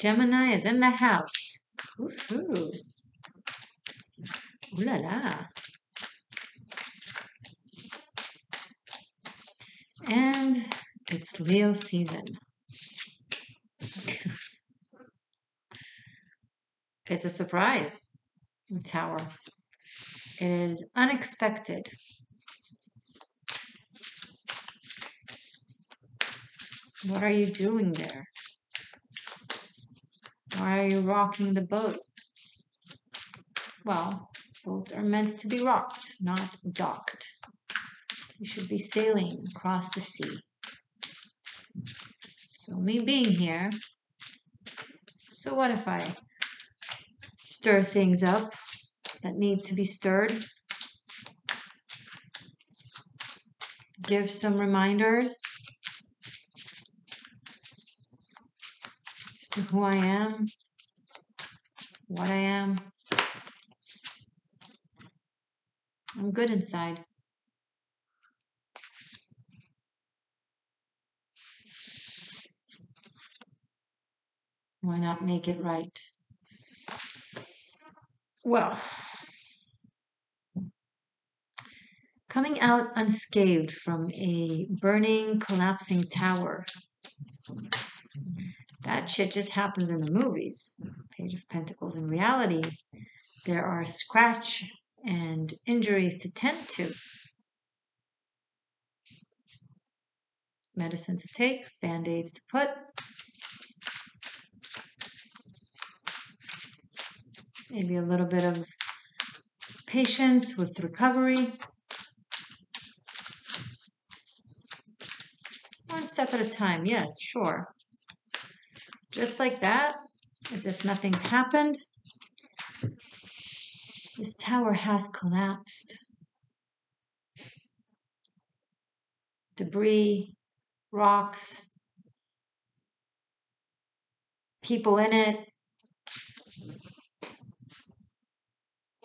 Gemini is in the house. Woohoo. Ooh la la. And it's Leo season. It's a surprise. Tower. It is unexpected. What are you doing there? Why are you rocking the boat? Well, boats are meant to be rocked, not docked. You should be sailing across the sea. So me being here, so what if I stir things up that need to be stirred? Give some reminders as to who I am, what I am. I'm good inside. Why not make it right? Well, coming out unscathed from a burning, collapsing tower. That shit just happens in the movies. Page of Pentacles. In reality, there are scratch and injuries to tend to. Medicine to take, band-aids to put. Maybe a little bit of patience with recovery. One step at a time, yes, sure. Just like that, as if nothing's happened, this tower has collapsed. Debris, rocks, people in it.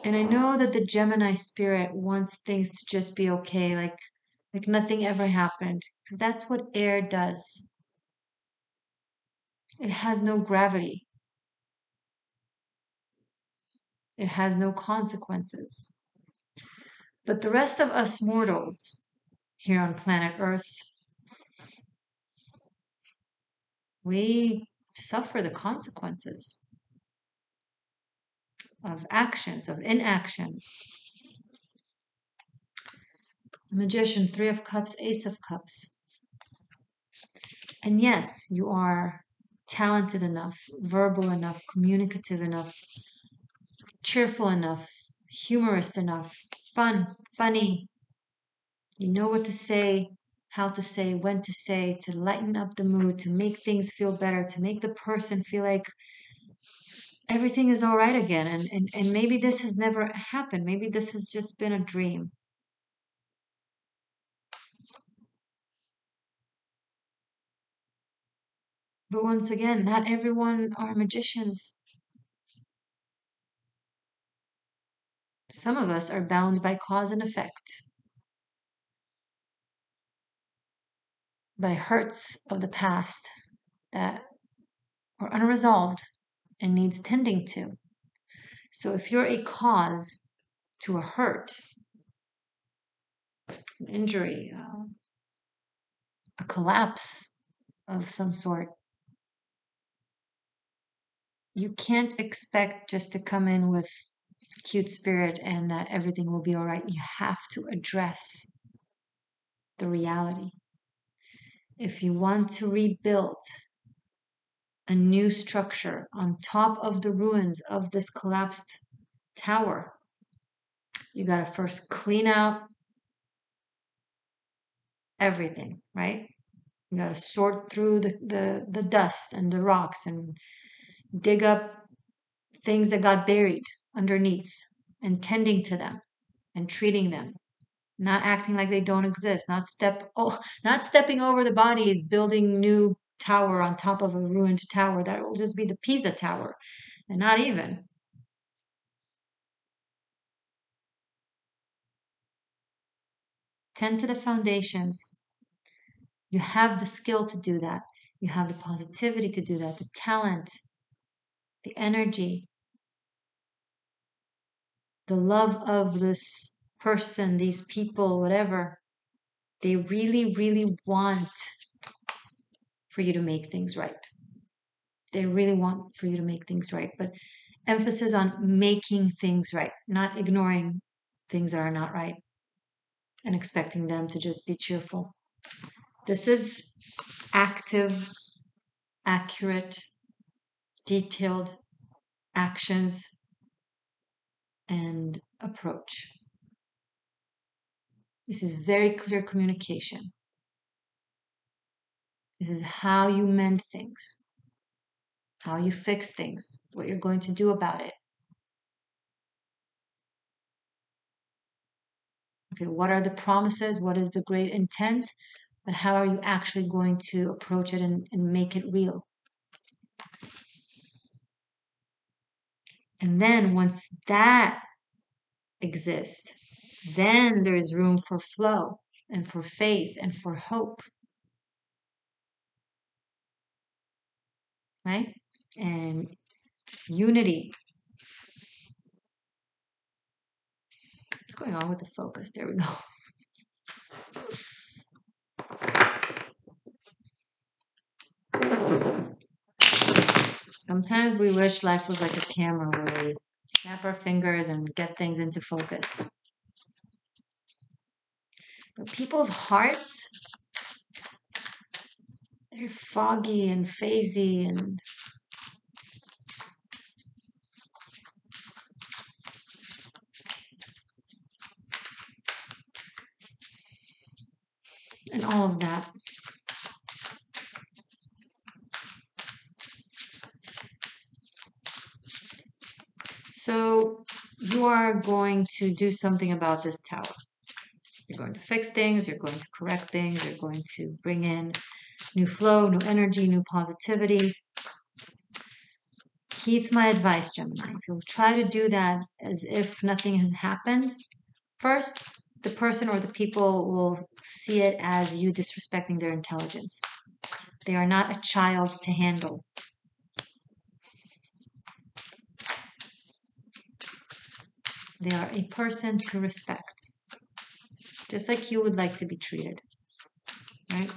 And I know that the Gemini spirit wants things to just be okay, like nothing ever happened, because that's what air does. It has no gravity. It has no consequences. But the rest of us mortals here on planet Earth, we suffer the consequences of actions, of inactions. The Magician, Three of Cups, Ace of Cups. And yes, you are talented enough, verbal enough, communicative enough, cheerful enough, humorous enough, funny. You know what to say, how to say, when to say, to lighten up the mood, to make things feel better, to make the person feel like everything is all right again. And maybe this has never happened. Maybe this has just been a dream. But once again, not everyone are magicians. Some of us are bound by cause and effect, by hurts of the past that are unresolved and needs tending to. So if you're a cause to a hurt, an injury, a collapse of some sort, you can't expect just to come in with cute spirit and that everything will be all right. You have to address the reality. If you want to rebuild a new structure on top of the ruins of this collapsed tower, you got to first clean out everything, right? You got to sort through the dust and the rocks and dig up things that got buried underneath and tending to them and treating them, not acting like they don't exist, not stepping over the bodies, building new tower on top of a ruined tower that will just be the Pisa Tower, and not even. Tend to the foundations. You have the skill to do that. You have the positivity to do that, the talent, the energy, the love of this person, these people, whatever, they really, really want for you to make things right. They really want for you to make things right, but emphasis on making things right, not ignoring things that are not right and expecting them to just be cheerful. This is active, accurate, detailed actions and approach. This is very clear communication. This is how you mend things, how you fix things, what you're going to do about it. Okay, what are the promises? What is the great intent? But how are you actually going to approach it and make it real? And then once that exists, then there is room for flow and for faith and for hope. Right? And unity. What's going on with the focus? There we go. Sometimes we wish life was like a camera where we snap our fingers and get things into focus. But people's hearts, they're foggy and phasey and all of that. So you are going to do something about this tower. You're going to fix things, you're going to correct things, you're going to bring in new flow, new energy, new positivity. Heed my advice, Gemini. If you'll try to do that as if nothing has happened, first, the person or the people will see it as you disrespecting their intelligence. They are not a child to handle. They are a person to respect, just like you would like to be treated, right?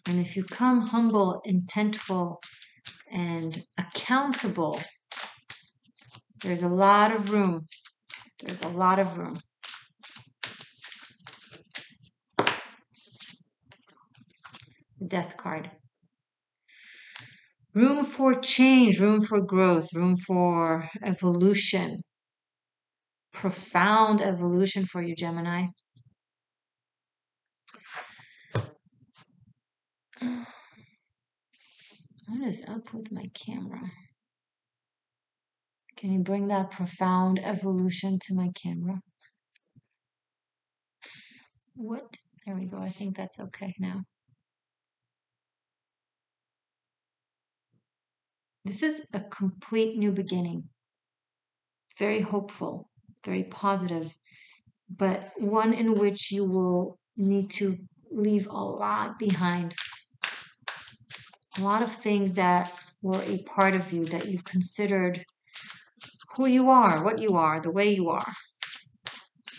And if you come humble, intentful, and accountable, there's a lot of room. There's a lot of room. The Death card. Room for change, room for growth, room for evolution. Profound evolution for you, Gemini. What is up with my camera? Can you bring that profound evolution to my camera? What? There we go. I think that's okay now. This is a complete new beginning. Very hopeful, very positive, but one in which you will need to leave a lot behind. A lot of things that were a part of you that you've considered who you are, what you are, the way you are.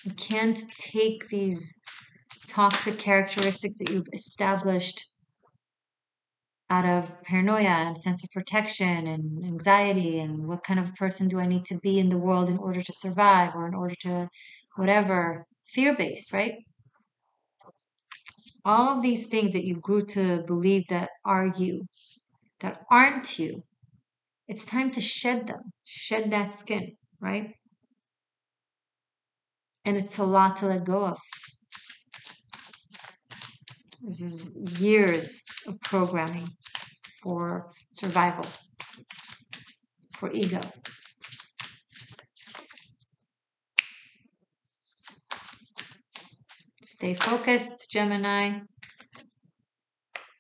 You can't take these toxic characteristics that you've established out of paranoia and sense of protection and anxiety and what kind of person do I need to be in the world in order to survive or in order to whatever, fear-based, right? All of these things that you grew to believe that are you, that aren't you, it's time to shed them, shed that skin, right? And it's a lot to let go of. This is years of programming for survival, for ego. Stay focused, Gemini.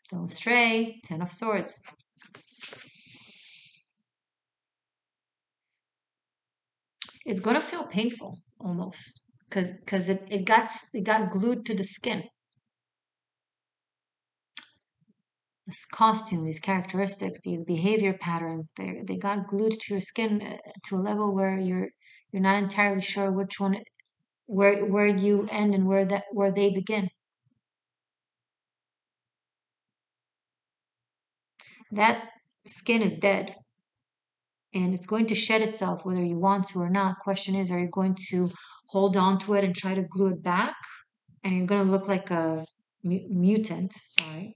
Don't stray. 10 of Swords. It's going to feel painful almost because it got glued to the skin. this costume, these characteristics, these behavior patterns, they got glued to your skin to a level where you're not entirely sure which one, where you end and where they begin. That skin is dead and it's going to shed itself whether you want to or not. Question is, are you going to hold on to it and try to glue it back and you're going to look like a mutant, sorry,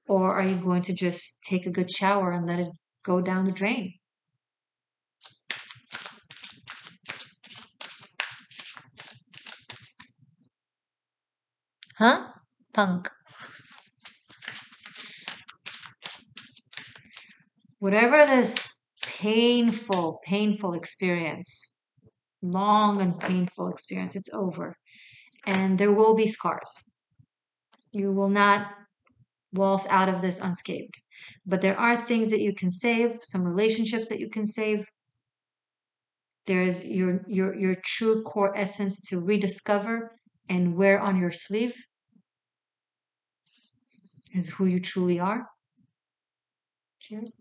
or are you going to just take a good shower and let it go down the drain? Huh? Punk. Whatever this painful experience, long and painful experience, it's over. And there will be scars. You will not waltz out of this unscathed. But there are things that you can save, some relationships that you can save. There's your true core essence to rediscover and wear on your sleeve is who you truly are. Cheers.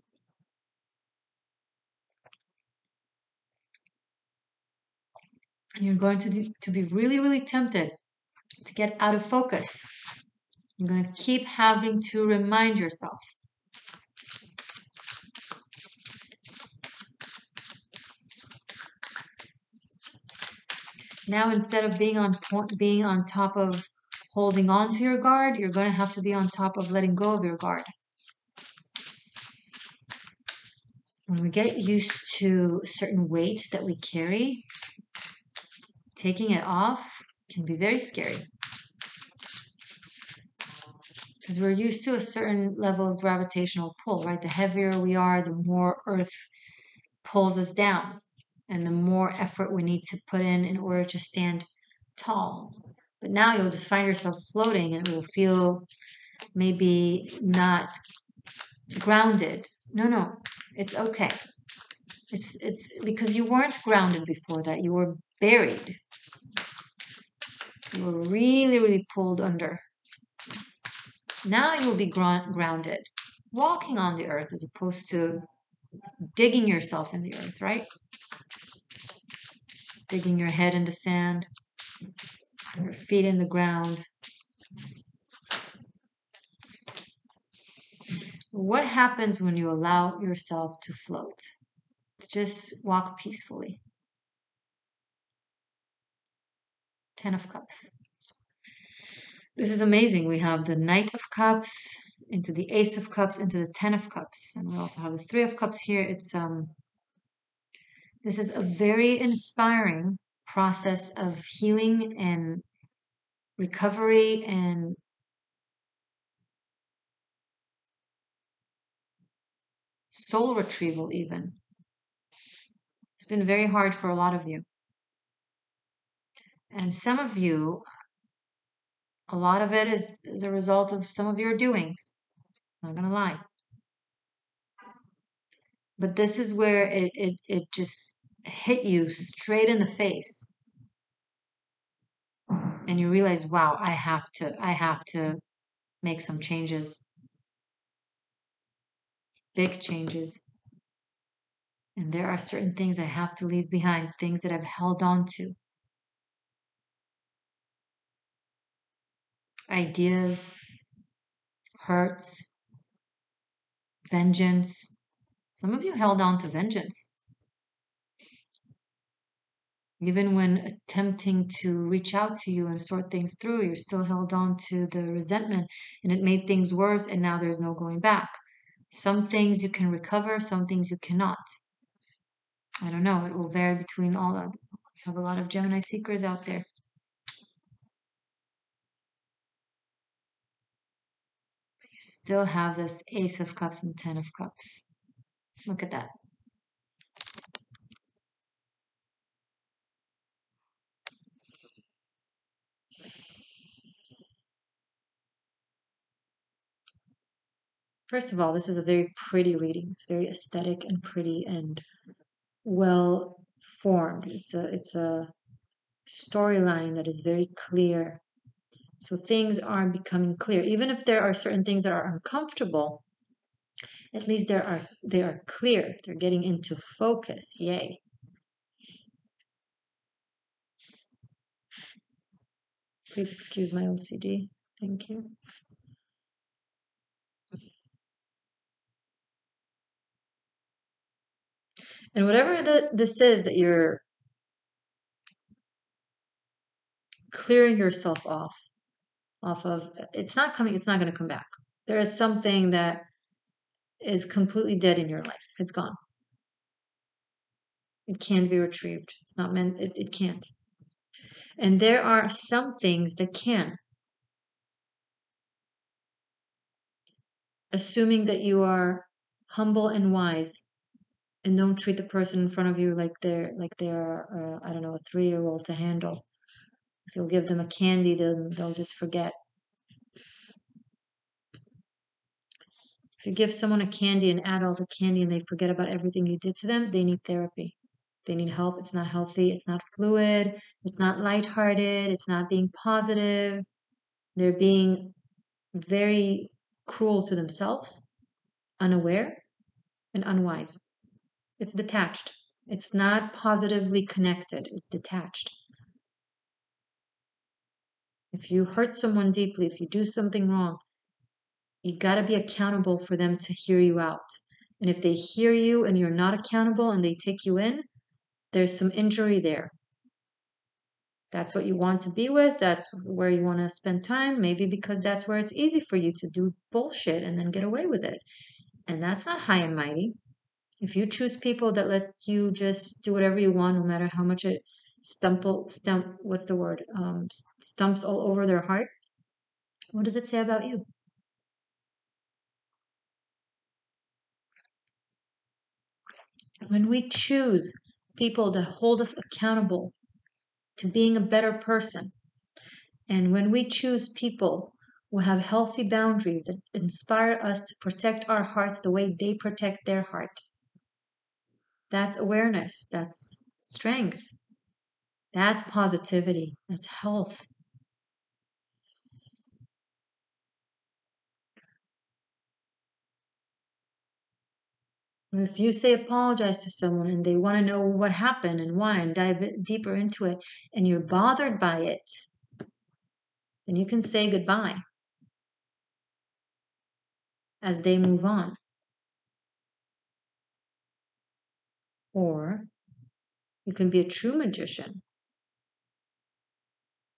And you're going to be really, really tempted to get out of focus. You're going to keep having to remind yourself. Now, instead of being on top of holding on to your guard, you're going to have to be on top of letting go of your guard. When we get used to a certain weight that we carry, taking it off can be very scary. Because we're used to a certain level of gravitational pull, right? The heavier we are, the more Earth pulls us down, and the more effort we need to put in order to stand tall. But now you'll just find yourself floating and it will feel maybe not grounded. No, it's okay. It's because you weren't grounded before that. You were buried. You were really, really pulled under. Now you will be grounded, walking on the earth as opposed to digging yourself in the earth, right? Digging your head in the sand, your feet in the ground. What happens when you allow yourself to float? To just walk peacefully. 10 of Cups. This is amazing. We have the Knight of Cups into the Ace of Cups into the 10 of Cups, and we also have the 3 of Cups here. It's this is a very inspiring process of healing and recovery and soul retrieval even. It's been very hard for a lot of you. And some of you, a lot of it is a result of some of your doings. Not gonna lie. But this is where it just hit you straight in the face. And you realize, wow, I have to make some changes. Big changes. And there are certain things I have to leave behind, things that I've held on to. Ideas, hurts, vengeance. Some of you held on to vengeance. Even when attempting to reach out to you and sort things through, you're still held on to the resentment and it made things worse and now there's no going back. Some things you can recover, some things you cannot. I don't know, it will vary between all of them. We have a lot of Gemini seekers out there. But you still have this Ace of Cups and 10 of Cups. Look at that. First of all, this is a very pretty reading. It's very aesthetic and pretty and well formed. It's a storyline that is very clear. So things are becoming clear. Even if there are certain things that are uncomfortable, at least they are clear. They're getting into focus. Yay. Please excuse my OCD. Thank you. And whatever this is that you're clearing yourself off of, it's not going to come back. There is something that is completely dead in your life. It's gone. It can't be retrieved. It's not meant, it can't. And there are some things that can. Assuming that you are humble and wise and don't treat the person in front of you like they're I don't know, a 3-year-old to handle. If you'll give them a candy, then they'll just forget. If you give someone a candy, an adult a candy, and they forget about everything you did to them, they need therapy. They need help. It's not healthy. It's not fluid. It's not lighthearted. It's not being positive. They're being very cruel to themselves, unaware, and unwise. It's detached. It's not positively connected. It's detached. If you hurt someone deeply, if you do something wrong, you got to be accountable for them to hear you out. And if they hear you and you're not accountable and they take you in, there's some injury there. That's what you want to be with. That's where you want to spend time. Maybe because that's where it's easy for you to do bullshit and then get away with it. And that's not high and mighty. If you choose people that let you just do whatever you want, no matter how much it what's the word? Stumps all over their heart. What does it say about you? When we choose people that hold us accountable to being a better person, and when we choose people who have healthy boundaries that inspire us to protect our hearts the way they protect their heart, that's awareness, that's strength, that's positivity, that's health. If you say apologize to someone and they want to know what happened and why and dive deeper into it, and you're bothered by it, then you can say goodbye as they move on. Or you can be a true magician.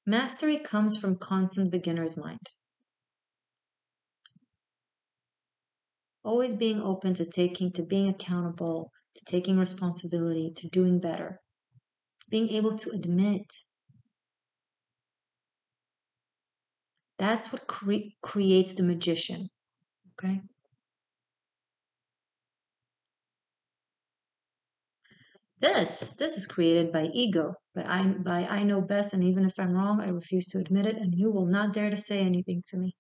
Mastery comes from constant beginner's mind. Always being open to being accountable, to taking responsibility, to doing better. Being able to admit. That's what creates the magician. Okay? This is created by ego, but I know best, and even if I'm wrong, I refuse to admit it, and you will not dare to say anything to me.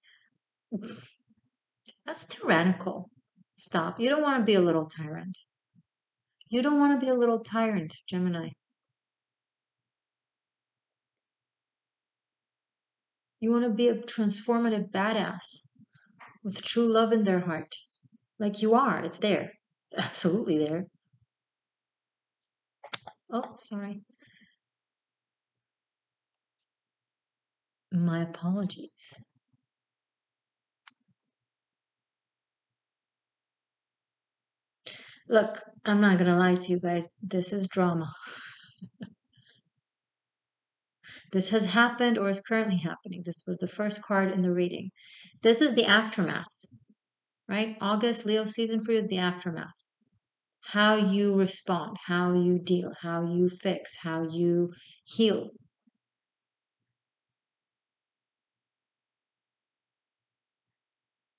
That's tyrannical. Stop. You don't want to be a little tyrant. You don't want to be a little tyrant, Gemini. You want to be a transformative badass with true love in their heart. Like you are. It's there. It's absolutely there. Oh, sorry. My apologies. Look, I'm not gonna lie to you guys. This is drama. This has happened or is currently happening. This was the first card in the reading. This is the aftermath, right? August, Leo season for you is the aftermath. How you respond, how you deal, how you fix, how you heal.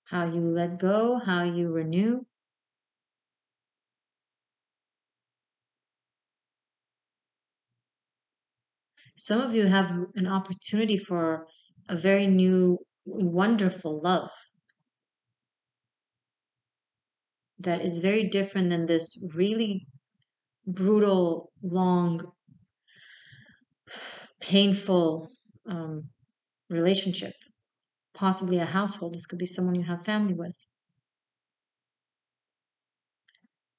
How you let go, how you renew. Some of you have an opportunity for a very new, wonderful love that is very different than this really brutal, long, painful relationship, possibly a household. This could be someone you have family with.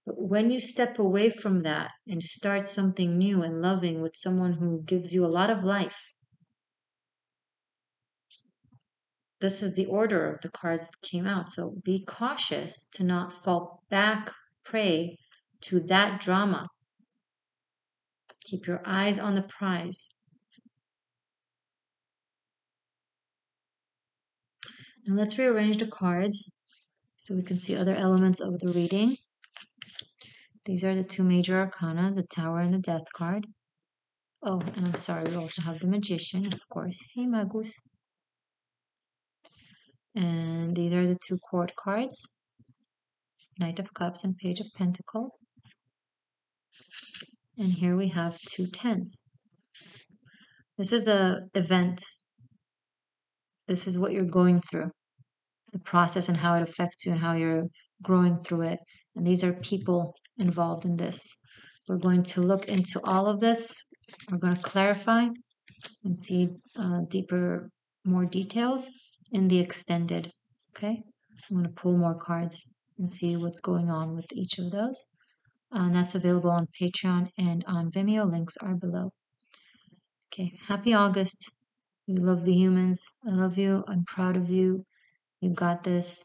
But when you step away from that and start something new and loving with someone who gives you a lot of life, this is the order of the cards that came out. So be cautious to not fall back prey to that drama. Keep your eyes on the prize. And let's rearrange the cards so we can see other elements of the reading. These are the two major arcana, the Tower and the Death card. Oh, and I'm sorry, we also have the Magician, of course. Hey, Magus. And these are the two court cards, Knight of Cups and Page of Pentacles. And here we have two tens. This is an event. This is what you're going through, the process and how it affects you and how you're growing through it. And these are people involved in this. We're going to look into all of this. We're going to clarify and see deeper, more details in the extended. Okay, I'm going to pull more cards and see what's going on with each of those. And that's available on Patreon and on Vimeo. Links are below. Okay, happy August, you lovely humans. I love you. I'm proud of you. You got this.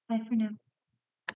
Bye for now.